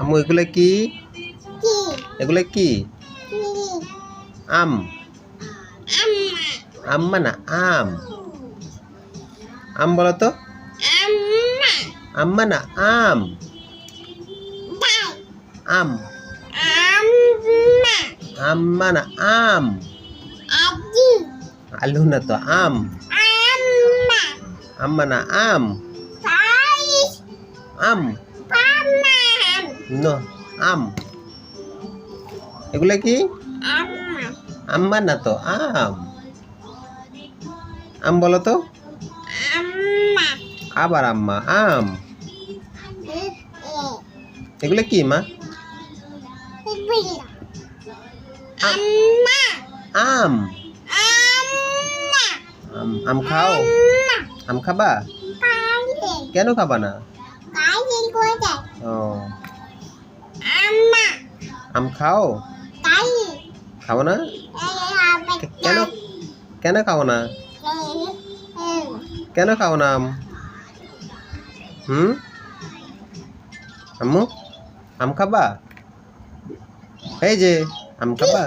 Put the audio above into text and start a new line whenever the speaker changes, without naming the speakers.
আম্মু এগুলো কি? এগুলো কি? আম। আম্মা না আম। আম বলো তো। আম্মা না আম। আম। আম্মা না আম। আলু না তো আম। আম্মা না আম। আম নো আম। এগুলা কি? আম্মা না তো আম। আম বলো তো। আবার আম্মা আম। এগুলা কি মা? আম। আম খাও? আম খাবা? কেন খাবা না? ও আম খাও? খাও না? কেন কেন খাও না? কেন খাও না আম? আম্মু আম খাবা? এই যে আম খাবা?